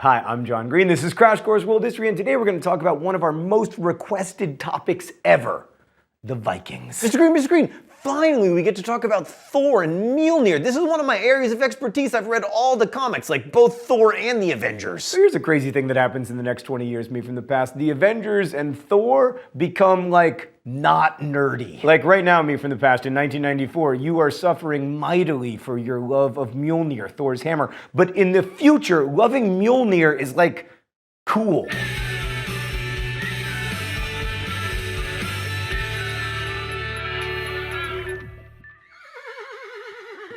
Hi, I'm John Green. This is Crash Course World History, and today we're going to talk about one of our most requested topics ever, the Vikings. Mr. Green, finally we get to talk about Thor and Mjolnir. This is one of my areas of expertise. I've read all the comics, like both Thor and the Avengers. So here's a crazy thing that happens in the next 20 years, me from the past. The Avengers and Thor become, not nerdy. Like right now, me from the past, in 1994, you are suffering mightily for your love of Mjolnir, Thor's hammer. But in the future, loving Mjolnir is, cool.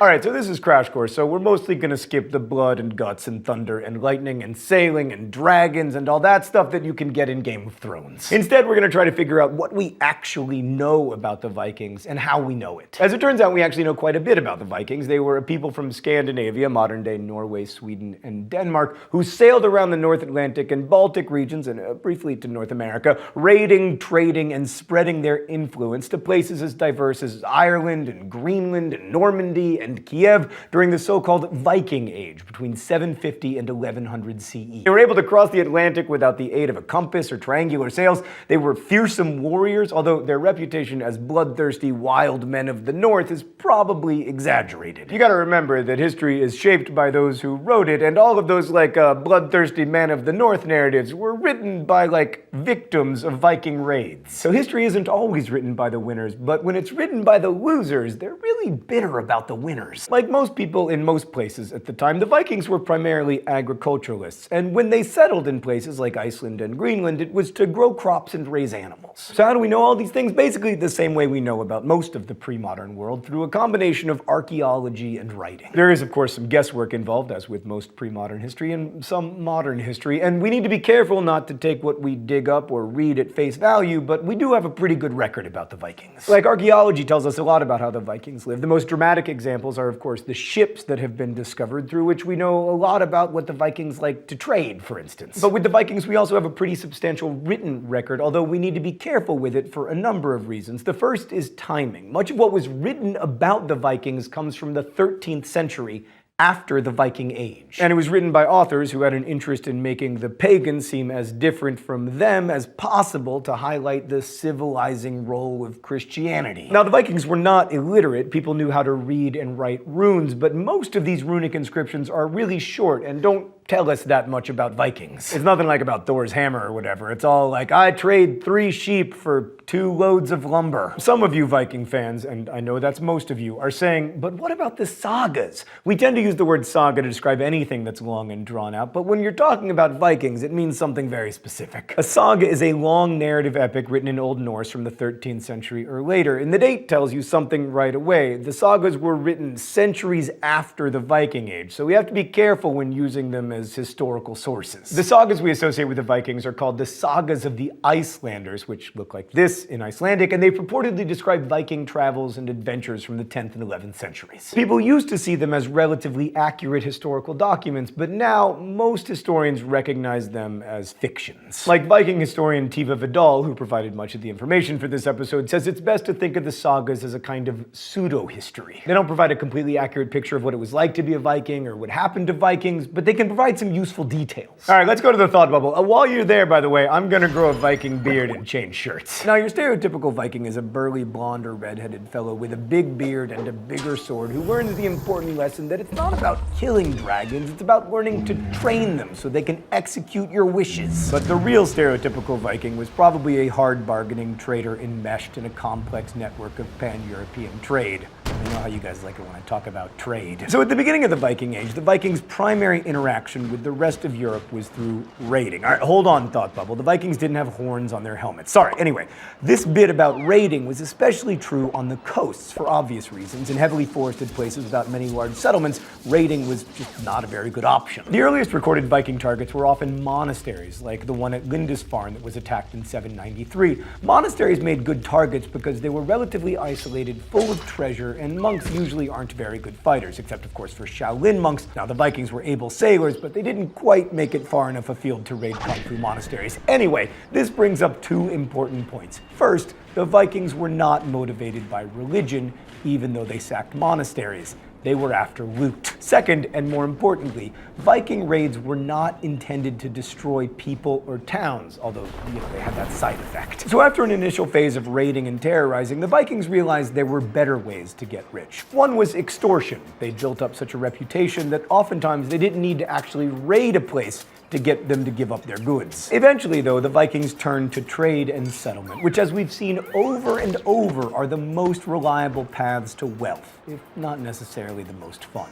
Alright, so this is Crash Course, so we're mostly gonna skip the blood and guts and thunder and lightning and sailing and dragons and all that stuff that you can get in Game of Thrones. Instead, we're gonna try to figure out what we actually know about the Vikings and how we know it. As it turns out, we actually know quite a bit about the Vikings. They were a people from Scandinavia, modern-day Norway, Sweden, and Denmark, who sailed around the North Atlantic and Baltic regions and briefly to North America, raiding, trading, and spreading their influence to places as diverse as Ireland and Greenland and Normandy and Kiev during the so-called Viking Age between 750 and 1100 CE. They were able to cross the Atlantic without the aid of a compass or triangular sails. They were fearsome warriors, although their reputation as bloodthirsty wild men of the North is probably exaggerated. You gotta remember that history is shaped by those who wrote it, and all of those bloodthirsty men of the North narratives were written by victims of Viking raids. So history isn't always written by the winners, but when it's written by the losers, they're really bitter about the winners. Like most people in most places at the time, the Vikings were primarily agriculturalists, and when they settled in places like Iceland and Greenland, it was to grow crops and raise animals. So how do we know all these things? Basically the same way we know about most of the pre-modern world, through a combination of archaeology and writing. There is, of course, some guesswork involved, as with most pre-modern history and some modern history, and we need to be careful not to take what we dig up or read at face value, but we do have a pretty good record about the Vikings. Archaeology tells us a lot about how the Vikings lived. The most dramatic examples are, of course, the ships that have been discovered, through which we know a lot about what the Vikings liked to trade, for instance. But with the Vikings, we also have a pretty substantial written record, although we need to be careful with it for a number of reasons. The first is timing. Much of what was written about the Vikings comes from the 13th century, after the Viking Age. And it was written by authors who had an interest in making the pagans seem as different from them as possible to highlight the civilizing role of Christianity. Now, the Vikings were not illiterate. People knew how to read and write runes, but most of these runic inscriptions are really short and don't tell us that much about Vikings. It's nothing like about Thor's hammer or whatever. It's all I trade 3 sheep for 2 loads of lumber. Some of you Viking fans, and I know that's most of you, are saying, but what about the sagas? We tend to use the word saga to describe anything that's long and drawn out, but when you're talking about Vikings, it means something very specific. A saga is a long narrative epic written in Old Norse from the 13th century or later, and the date tells you something right away. The sagas were written centuries after the Viking Age, so we have to be careful when using them as historical sources. The sagas we associate with the Vikings are called the sagas of the Icelanders, which look like this in Icelandic, and they purportedly describe Viking travels and adventures from the 10th and 11th centuries. People used to see them as relatively accurate historical documents, but now most historians recognize them as fictions. Like Viking historian Tiva Vidal, who provided much of the information for this episode, says it's best to think of the sagas as a kind of pseudo-history. They don't provide a completely accurate picture of what it was like to be a Viking or what happened to Vikings, but they can provide some useful details. Alright, let's go to the thought bubble. While you're there, by the way, I'm gonna grow a Viking beard and change shirts. Now, your stereotypical Viking is a burly blonde or redheaded fellow with a big beard and a bigger sword who learns the important lesson that it's not about killing dragons, it's about learning to train them so they can execute your wishes. But the real stereotypical Viking was probably a hard bargaining trader enmeshed in a complex network of pan-European trade. I know how you guys like it when I talk about trade. So at the beginning of the Viking Age, the Vikings' primary interaction with the rest of Europe was through raiding. All right, hold on, thought bubble. The Vikings didn't have horns on their helmets. Sorry. Anyway, this bit about raiding was especially true on the coasts for obvious reasons. In heavily forested places without many large settlements, raiding was just not a very good option. The earliest recorded Viking targets were often monasteries, like the one at Lindisfarne that was attacked in 793. Monasteries made good targets because they were relatively isolated, full of treasure, and monks usually aren't very good fighters, except of course for Shaolin monks. Now, the Vikings were able sailors, but they didn't quite make it far enough afield to raid kung fu monasteries. Anyway, this brings up 2 important points. First, the Vikings were not motivated by religion, even though they sacked monasteries. They were after loot. Second, and more importantly, Viking raids were not intended to destroy people or towns, although, they had that side effect. So after an initial phase of raiding and terrorizing, the Vikings realized there were better ways to get rich. One was extortion. They'd built up such a reputation that oftentimes they didn't need to actually raid a place to get them to give up their goods. Eventually, though, the Vikings turned to trade and settlement, which, as we've seen over and over, are the most reliable paths to wealth, if not necessarily the most fun.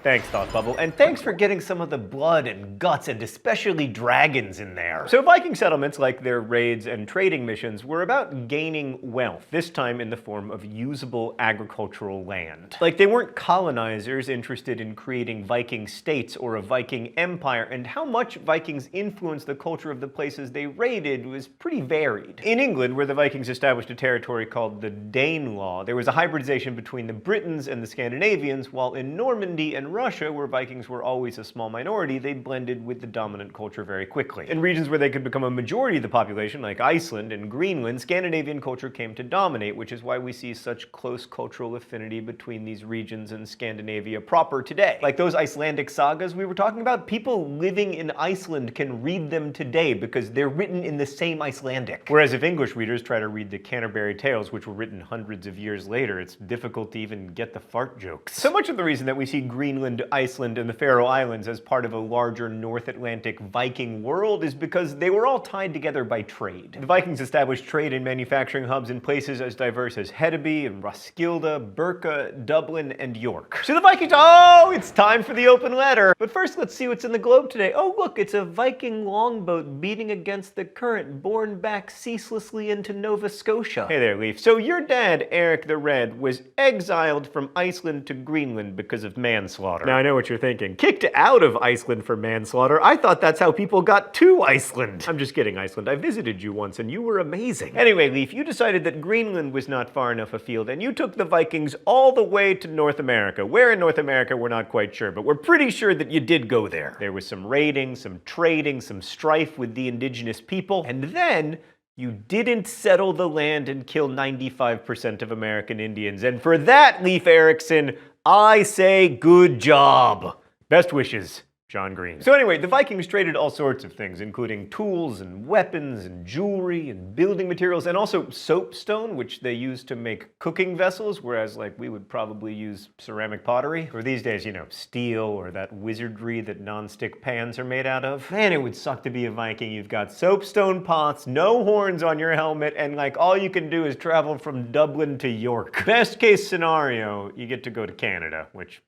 Thanks, Thought Bubble, and thanks for getting some of the blood and guts and especially dragons in there. So Viking settlements, like their raids and trading missions, were about gaining wealth, this time in the form of usable agricultural land. Like, they weren't colonizers interested in creating Viking states or a Viking empire, and how much Vikings influenced the culture of the places they raided was pretty varied. In England, where the Vikings established a territory called the Danelaw, there was a hybridization between the Britons and the Scandinavians, while in Normandy and Russia, where Vikings were always a small minority, they blended with the dominant culture very quickly. In regions where they could become a majority of the population, like Iceland and Greenland, Scandinavian culture came to dominate, which is why we see such close cultural affinity between these regions and Scandinavia proper today. Like those Icelandic sagas we were talking about, people living in Iceland can read them today because they're written in the same Icelandic. Whereas if English readers try to read the Canterbury Tales, which were written hundreds of years later, it's difficult to even get the fart jokes. So much of the reason that we see Greenland, Iceland, and the Faroe Islands as part of a larger North Atlantic Viking world is because they were all tied together by trade. The Vikings established trade and manufacturing hubs in places as diverse as Hedeby and Roskilde, Birka, Dublin, and York. So the Vikings, oh, it's time for the open letter! But first, let's see what's in the globe today. Oh, look, it's a Viking longboat beating against the current, borne back ceaselessly into Nova Scotia. Hey there, Leaf. So your dad, Eric the Red, was exiled from Iceland to Greenland because of manslaughter. Now I know what you're thinking. Kicked out of Iceland for manslaughter? I thought that's how people got to Iceland. I'm just kidding, Iceland. I visited you once and you were amazing. Anyway, Leaf, you decided that Greenland was not far enough afield and you took the Vikings all the way to North America. Where in North America, we're not quite sure, but we're pretty sure that you did go there. There was some raiding, some trading, some strife with the indigenous people, and then you didn't settle the land and kill 95% of American Indians. And for that, Leif Erikson, I say good job. Best wishes, John Green. So anyway, the Vikings traded all sorts of things, including tools and weapons and jewelry and building materials, and also soapstone, which they used to make cooking vessels, whereas like we would probably use ceramic pottery. Or these days, steel or that wizardry that non-stick pans are made out of. Man, it would suck to be a Viking. You've got soapstone pots, no horns on your helmet, and like all you can do is travel from Dublin to York. Best case scenario, you get to go to Canada, which,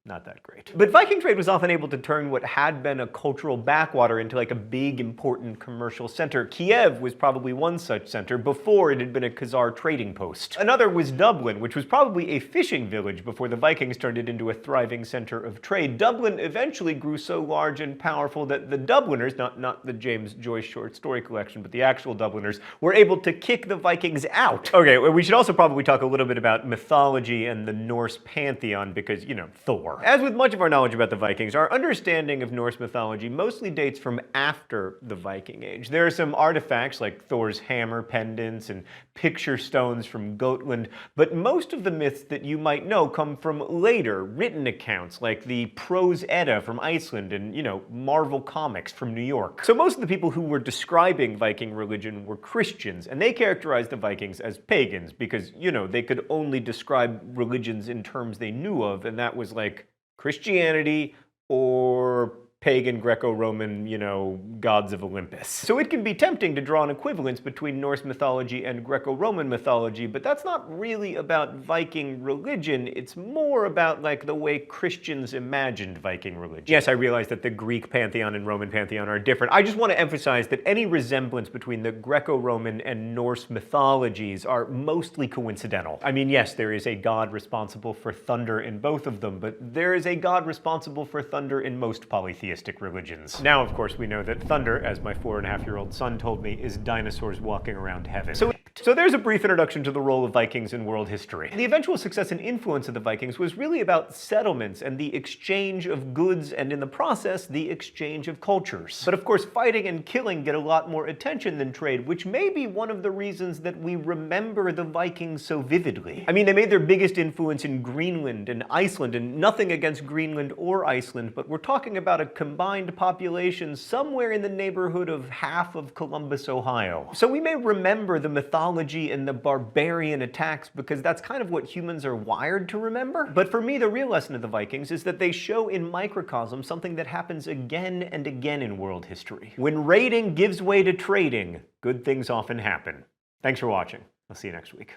not that great. But Viking trade was often able to turn what had been a cultural backwater into like a big, important commercial center. Kiev was probably one such center before it had been a Khazar trading post. Another was Dublin, which was probably a fishing village before the Vikings turned it into a thriving center of trade. Dublin eventually grew so large and powerful that the Dubliners, not the James Joyce short story collection, but the actual Dubliners, were able to kick the Vikings out. Okay, well, we should also probably talk a little bit about mythology and the Norse pantheon because, Thor. As with much of our knowledge about the Vikings, our understanding of Norse mythology mostly dates from after the Viking Age. There are some artifacts like Thor's hammer pendants and picture stones from Gotland, but most of the myths that you might know come from later written accounts like the Prose Edda from Iceland and, Marvel Comics from New York. So most of the people who were describing Viking religion were Christians, and they characterized the Vikings as pagans because, they could only describe religions in terms they knew of, and that was like Christianity or pagan Greco-Roman, gods of Olympus. So it can be tempting to draw an equivalence between Norse mythology and Greco-Roman mythology, but that's not really about Viking religion. It's more about like the way Christians imagined Viking religion. Yes, I realize that the Greek pantheon and Roman pantheon are different. I just want to emphasize that any resemblance between the Greco-Roman and Norse mythologies are mostly coincidental. I mean, yes, there is a god responsible for thunder in both of them, but there is a god responsible for thunder in most polytheistic religions. Now, of course, we know that thunder, as my 4.5-year-old son told me, is dinosaurs walking around heaven. So left. So there's a brief introduction to the role of Vikings in world history. The eventual success and influence of the Vikings was really about settlements and the exchange of goods, and in the process, the exchange of cultures. But of course, fighting and killing get a lot more attention than trade, which may be one of the reasons that we remember the Vikings so vividly. I mean, they made their biggest influence in Greenland and Iceland, and nothing against Greenland or Iceland, but we're talking about a combined population somewhere in the neighborhood of half of Columbus, Ohio. So we may remember the mythology and the barbarian attacks because that's kind of what humans are wired to remember. But for me, the real lesson of the Vikings is that they show in microcosm something that happens again and again in world history. When raiding gives way to trading, good things often happen. Thanks for watching. I'll see you next week.